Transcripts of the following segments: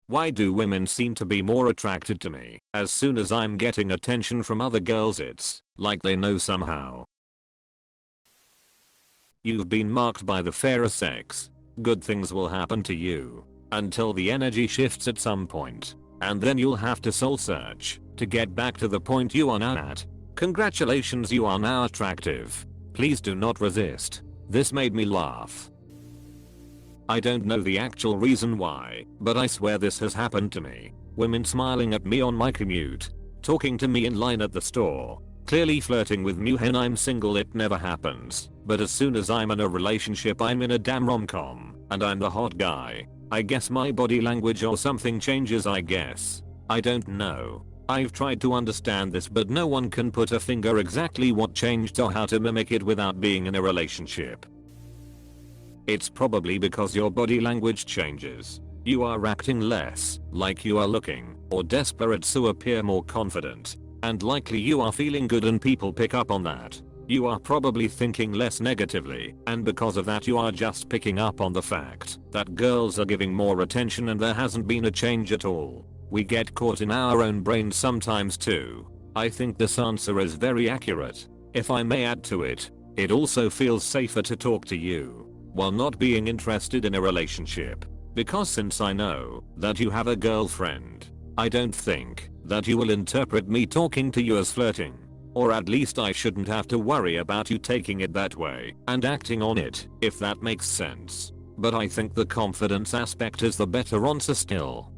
Why do women seem to be more attracted to me? As soon as I'm getting attention from other girls, it's like they know somehow. You've been marked by the fairer sex. Good things will happen to you. Until the energy shifts at some point. And then you'll have to soul search to get back to the point you are now at. Congratulations, you are now attractive. Please do not resist. This made me laugh. I don't know the actual reason why, but I swear this has happened to me. Women smiling at me on my commute. Talking to me in line at the store. Clearly flirting with me when I'm single. It never happens. But as soon as I'm in a relationship, I'm in a damn rom-com. And I'm the hot guy. I guess my body language or something changes, I guess. I don't know. I've tried to understand this, but no one can put a finger exactly what changed or how to mimic it without being in a relationship. It's probably because your body language changes. You are acting less like you are looking or desperate, so appear more confident. And likely you are feeling good and people pick up on that. You are probably thinking less negatively, and because of that you are just picking up on the fact that girls are giving more attention and there hasn't been a change at all. We get caught in our own brains sometimes too. I think this answer is very accurate. If I may add to it, it also feels safer to talk to you while not being interested in a relationship. Because since I know that you have a girlfriend, I don't think that you will interpret me talking to you as flirting. Or at least I shouldn't have to worry about you taking it that way and acting on it, if that makes sense. But I think the confidence aspect is the better answer still.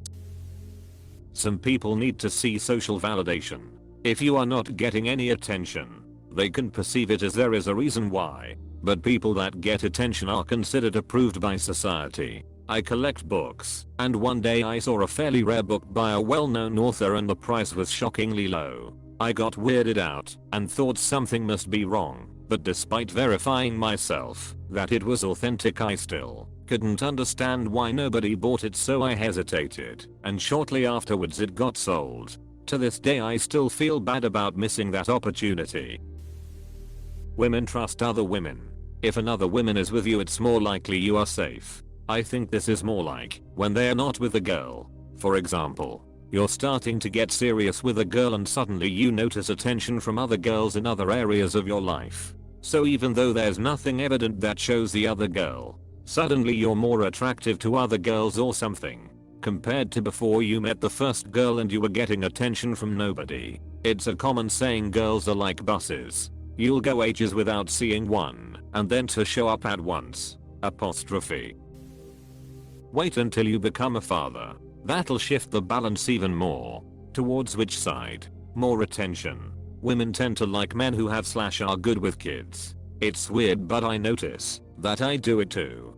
Some people need to see social validation. If you are not getting any attention, they can perceive it as there is a reason why. But people that get attention are considered approved by society. I collect books, and one day I saw a fairly rare book by a well-known author and the price was shockingly low. I got weirded out and thought something must be wrong, but despite verifying myself that it was authentic, I still couldn't understand why nobody bought it, so I hesitated, and shortly afterwards it got sold. To this day I still feel bad about missing that opportunity. Women trust other women. If another woman is with you, it's more likely you are safe. I think this is more like when they are not with a girl. For example, you're starting to get serious with a girl and suddenly you notice attention from other girls in other areas of your life. So even though there's nothing evident that shows the other girl, suddenly you're more attractive to other girls or something. Compared to before you met the first girl and you were getting attention from nobody. It's a common saying, girls are like buses. You'll go ages without seeing one, and then to show up at once. Apostrophe. Wait until you become a father. That'll shift the balance even more. Towards which side? More attention. Women tend to like men who have / are good with kids. It's weird, but I notice that I do it too.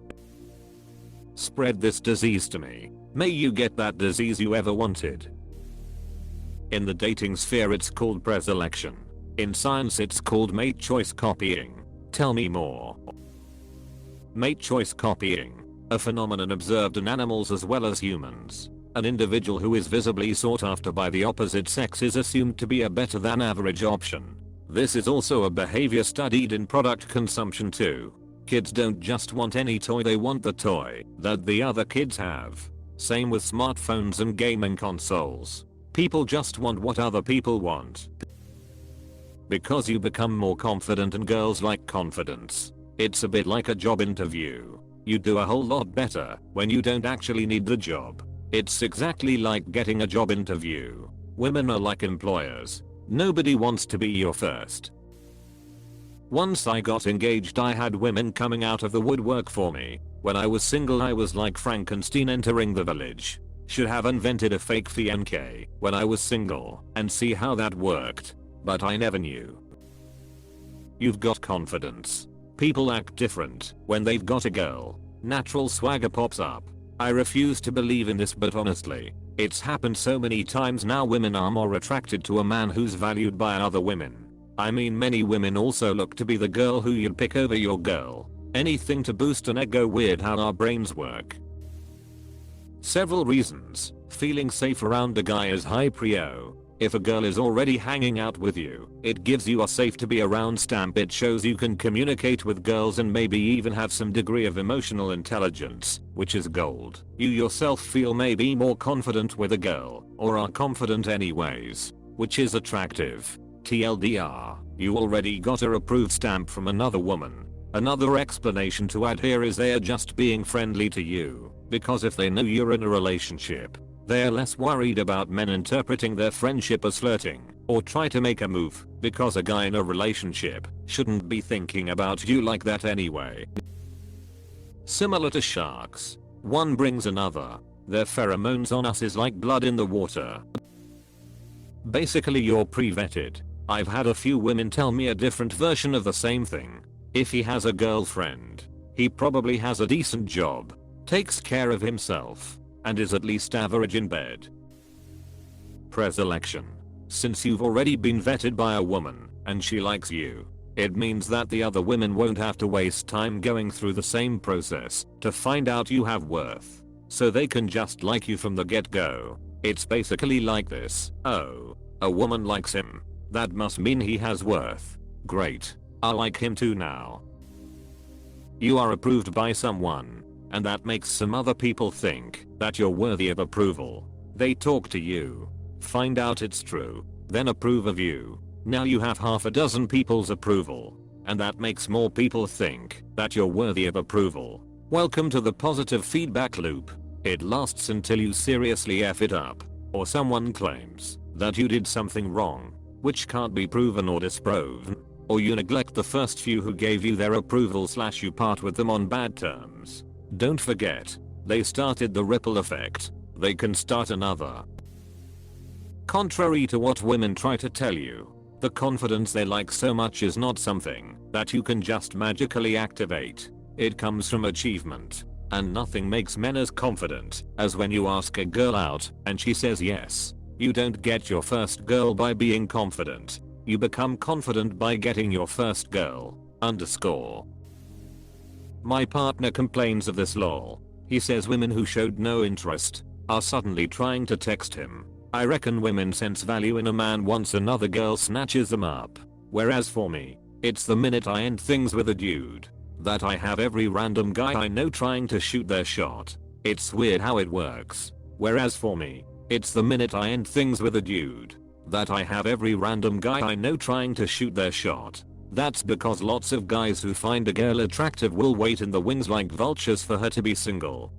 Spread this disease to me. May you get that disease you ever wanted. In the dating sphere it's called preselection. In science it's called mate choice copying. Tell me more. Mate choice copying, a phenomenon observed in animals as well as humans. An individual who is visibly sought after by the opposite sex is assumed to be a better than average option. This is also a behavior studied in product consumption too. Kids don't just want any toy, they want the toy that the other kids have. Same with smartphones and gaming consoles. People just want what other people want. Because you become more confident and girls like confidence. It's a bit like a job interview. You do a whole lot better when you don't actually need the job. It's exactly like getting a job interview. Women are like employers. Nobody wants to be your first. Once I got engaged, I had women coming out of the woodwork for me. When I was single I was like Frankenstein entering the village. Should have invented a fake fiancé when I was single and see how that worked. But I never knew. You've got confidence. People act different when they've got a girl. Natural swagger pops up. I refuse to believe in this, but honestly, it's happened so many times now. Women are more attracted to a man who's valued by other women. I mean, many women also look to be the girl who you'd pick over your girl. Anything to boost an ego. Weird how our brains work. Several reasons. Feeling safe around a guy is high prio. If a girl is already hanging out with you, it gives you a safe to be around stamp. It shows you can communicate with girls and maybe even have some degree of emotional intelligence, which is gold. You yourself feel maybe more confident with a girl, or are confident anyways, which is attractive. TLDR, you already got a approved stamp from another woman. Another explanation to add here is they are just being friendly to you, because if they know you're in a relationship, they're less worried about men interpreting their friendship as flirting, or try to make a move, because a guy in a relationship shouldn't be thinking about you like that anyway. Similar to sharks, one brings another. Their pheromones on us is like blood in the water. Basically you're pre-vetted. I've had a few women tell me a different version of the same thing. If he has a girlfriend, he probably has a decent job, takes care of himself, and is at least average in bed. Preselection. Since you've already been vetted by a woman, and she likes you, it means that the other women won't have to waste time going through the same process to find out you have worth. So they can just like you from the get-go. It's basically like this: oh, a woman likes him. That must mean he has worth. Great. I like him too now. You are approved by someone, and that makes some other people think that you're worthy of approval. They talk to you, find out it's true, then approve of you. Now you have half a dozen people's approval, and that makes more people think that you're worthy of approval. Welcome to the positive feedback loop. It lasts until you seriously F it up, or someone claims that you did something wrong, which can't be proven or disproven, or you neglect the first few who gave you their approval / you part with them on bad terms. Don't forget, they started the ripple effect. They can start another. Contrary to what women try to tell you, the confidence they like so much is not something that you can just magically activate. It comes from achievement. And nothing makes men as confident as when you ask a girl out and she says yes. You don't get your first girl by being confident. You become confident by getting your first girl. My partner complains of this lol. He says women who showed no interest are suddenly trying to text him. I reckon women sense value in a man once another girl snatches them up. Whereas for me, it's the minute I end things with a dude that I have every random guy I know trying to shoot their shot. It's weird how it works. Whereas for me, it's the minute I end things with a dude that I have every random guy I know trying to shoot their shot. That's because lots of guys who find a girl attractive will wait in the wings like vultures for her to be single.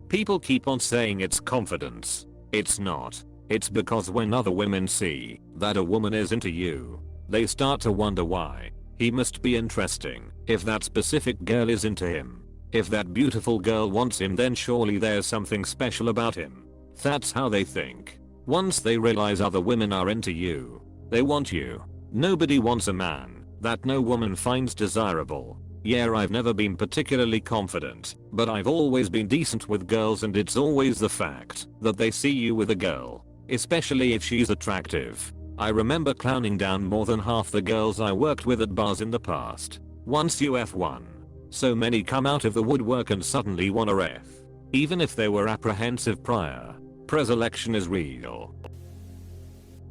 People keep on saying it's confidence. It's not. It's because when other women see that a woman is into you, they start to wonder why. He must be interesting if that specific girl is into him. If that beautiful girl wants him, then surely there's something special about him. That's how they think. Once they realize other women are into you, they want you. Nobody wants a man that no woman finds desirable. Yeah, I've never been particularly confident, but I've always been decent with girls, and it's always the fact that they see you with a girl, especially if she's attractive. I remember clowning down more than half the girls I worked with at bars in the past. Once you F1, so many come out of the woodwork and suddenly want a ref. Even if they were apprehensive prior. Preselection is real.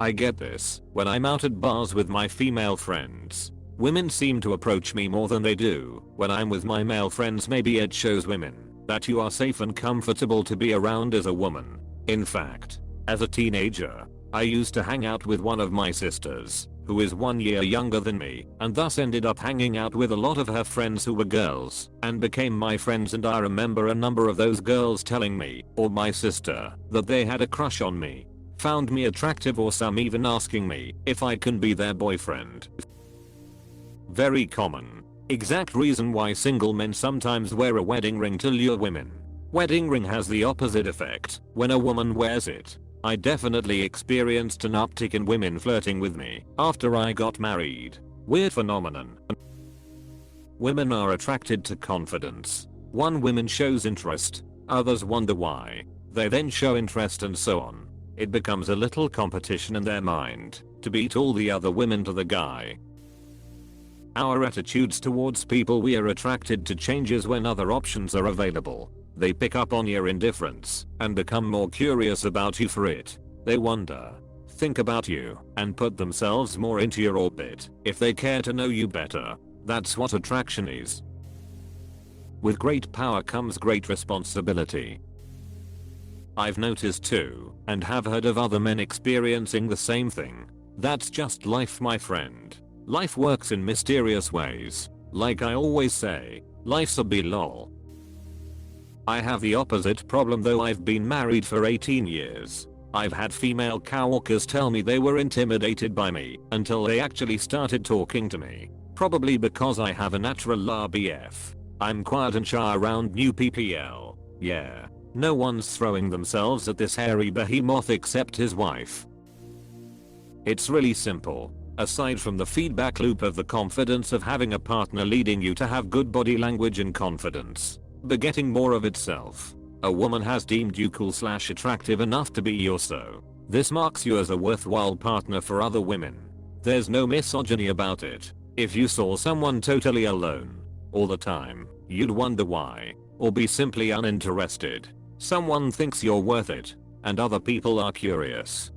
I get this when I'm out at bars with my female friends. Women seem to approach me more than they do when I'm with my male friends. Maybe it shows women that you are safe and comfortable to be around as a woman. In fact, as a teenager, I used to hang out with one of my sisters, who is 1 year younger than me, and thus ended up hanging out with a lot of her friends who were girls, and became my friends. And I remember a number of those girls telling me, or my sister, that they had a crush on me, found me attractive, or some even asking me if I can be their boyfriend. Very common. Exact reason why single men sometimes wear a wedding ring to lure women. Wedding ring has the opposite effect when a woman wears it. I definitely experienced an uptick in women flirting with me after I got married. Weird phenomenon. Women are attracted to confidence. One woman shows interest, others wonder why. They then show interest, and so on. It becomes a little competition in their mind to beat all the other women to the guy. Our attitudes towards people we are attracted to changes when other options are available. They pick up on your indifference and become more curious about you for it. They wonder, think about you and put themselves more into your orbit if they care to know you better. That's what attraction is. With great power comes great responsibility. I've noticed too, and have heard of other men experiencing the same thing. That's just life, my friend. Life works in mysterious ways. Like I always say, life's a b-lol. I have the opposite problem though. I've been married for 18 years. I've had female coworkers tell me they were intimidated by me until they actually started talking to me. Probably because I have a natural RBF. I'm quiet and shy around new PPL. Yeah. No one's throwing themselves at this hairy behemoth except his wife. It's really simple. Aside from the feedback loop of the confidence of having a partner leading you to have good body language and confidence, begetting more of itself, a woman has deemed you cool/attractive enough to be yours, so this marks you as a worthwhile partner for other women. There's no misogyny about it. If you saw someone totally alone all the time, you'd wonder why, or be simply uninterested. Someone thinks you're worth it, and other people are curious.